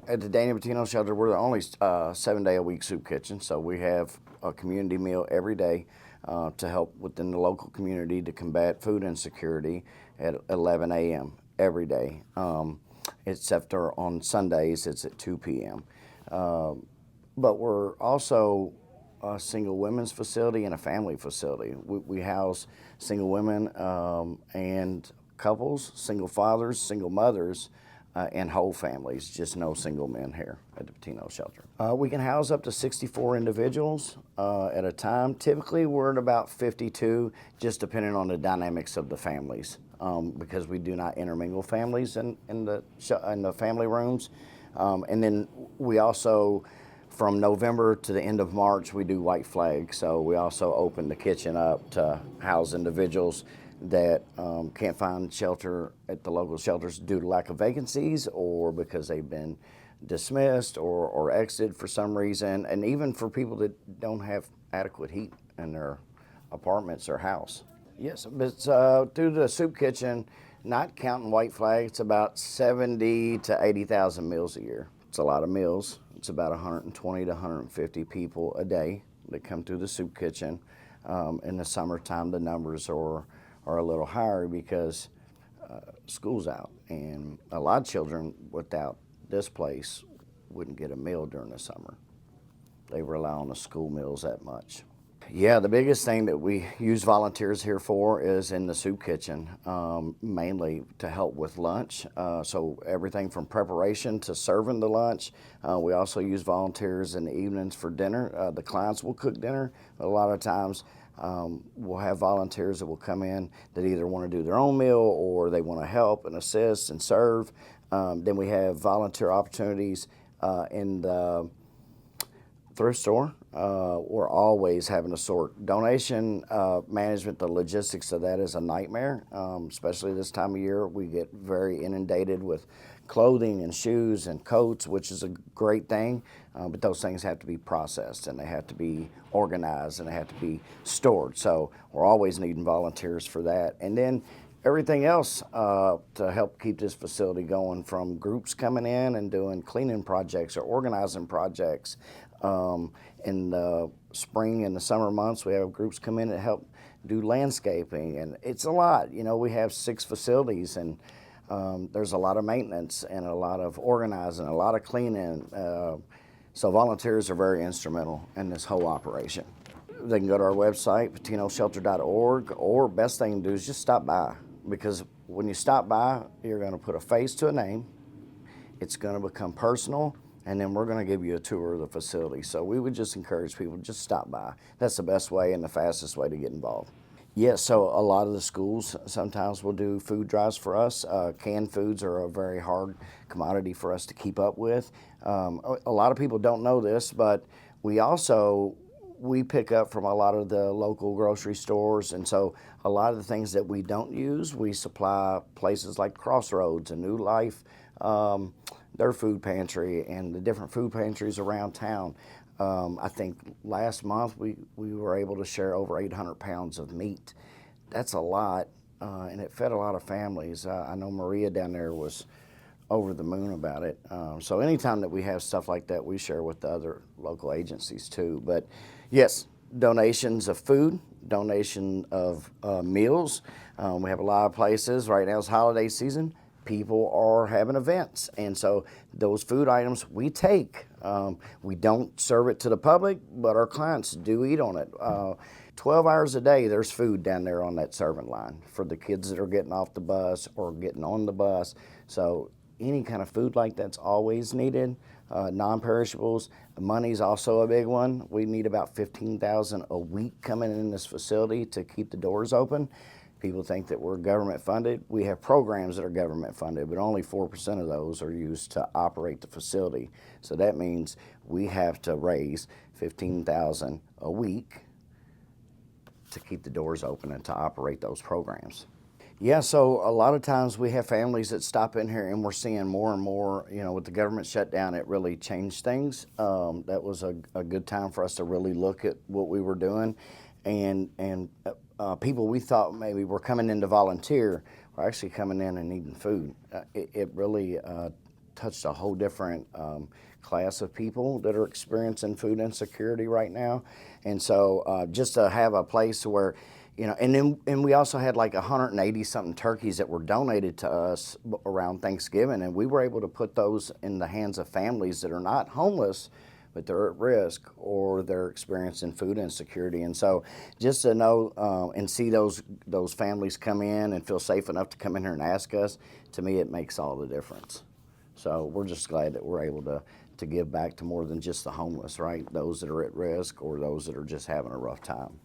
At the Danny Pitino shelter, we're the only 7-day-a-week soup kitchen, so we have a community meal every day to help within the local community to combat food insecurity at 11 a.m. every day, except for on Sundays it's at 2 p.m. But we're also a single women's facility and a family facility. We house single women and couples, single fathers, single mothers, and whole families, just no single men here at the Pitino shelter. We can house up to 64 individuals at a time. Typically, we're at about 52, just depending on the dynamics of the families, because we do not intermingle families in the family rooms. And then we also, from November to the end of March, we do White Flag. So we also open the kitchen up to house individuals that can't find shelter at the local shelters due to lack of vacancies or because they've been dismissed or exited for some reason, and even for people that don't have adequate heat in their apartments or house. Yes, but through the soup kitchen, not counting White Flag, it's about 70 to 80,000 meals a year. It's a lot of meals. It's about 120 to 150 people a day that come through the soup kitchen. In the summertime, the numbers are a little higher because school's out, and a lot of children without this place wouldn't get a meal during the summer. They rely on the school meals that much. Yeah, the biggest thing that we use volunteers here for is in the soup kitchen, mainly to help with lunch. So everything from preparation to serving the lunch. We also use volunteers in the evenings for dinner. The clients will cook dinner, but a lot of times we'll have volunteers that will come in that either want to do their own meal or they want to help and assist and serve. Then we have volunteer opportunities in the thrift store. We're always having to sort donation management. The logistics of that is a nightmare, especially this time of year. We get very inundated with clothing and shoes and coats, which is a great thing, but those things have to be processed and they have to be organized and they have to be stored. So we're always needing volunteers for that. And then everything else to help keep this facility going, from groups coming in and doing cleaning projects or organizing projects. In the spring and the summer months, we have groups come in and help do landscaping, and it's a lot. You know, we have 6 facilities, and there's a lot of maintenance and a lot of organizing, a lot of cleaning. So volunteers are very instrumental in this whole operation. They can go to our website, pitinoshelter.org, or best thing to do is just stop by, because when you stop by, you're going to put a face to a name. It's going to become personal, and then we're going to give you a tour of the facility. So we would just encourage people to just stop by. That's the best way and the fastest way to get involved. Yes, so a lot of the schools sometimes will do food drives for us. Canned foods are a very hard commodity for us to keep up with. A lot of people don't know this, but we pick up from a lot of the local grocery stores, and so a lot of the things that we don't use, we supply places like Crossroads and New Life, their food pantry, and the different food pantries around town. I think last month we were able to share over 800 pounds of meat. That's a lot, and it fed a lot of families. I know Maria down there was over the moon about it. So anytime that we have stuff like that, we share with the other local agencies too. But yes, donations of food, donation of meals. We have a lot of places. Right now it's holiday season. People are having events, and so those food items we take. We don't serve it to the public, but our clients do eat on it. 12 hours a day, there's food down there on that serving line for the kids that are getting off the bus or getting on the bus. So any kind of food like that's always needed. Non-perishables. Money's also a big one. We need about $15,000 a week coming in this facility to keep the doors open. People think that we're government funded. We have programs that are government funded, but only 4% of those are used to operate the facility. So that means we have to raise $15,000 a week to keep the doors open and to operate those programs. Yeah, so a lot of times we have families that stop in here, and we're seeing more and more, with the government shutdown, it really changed things. That was a good time for us to really look at what we were doing. And people we thought maybe were coming in to volunteer were actually coming in and needing food. It really touched a whole different class of people that are experiencing food insecurity right now. And so just to have a place where, you know, and we also had like 180 something turkeys that were donated to us around Thanksgiving, and we were able to put those in the hands of families that are not homeless, but they're at risk or they're experiencing food insecurity. And so just to know and see those families come in and feel safe enough to come in here and ask us, to me it makes all the difference. So we're just glad that we're able to give back to more than just the homeless, right? Those that are at risk or those that are just having a rough time.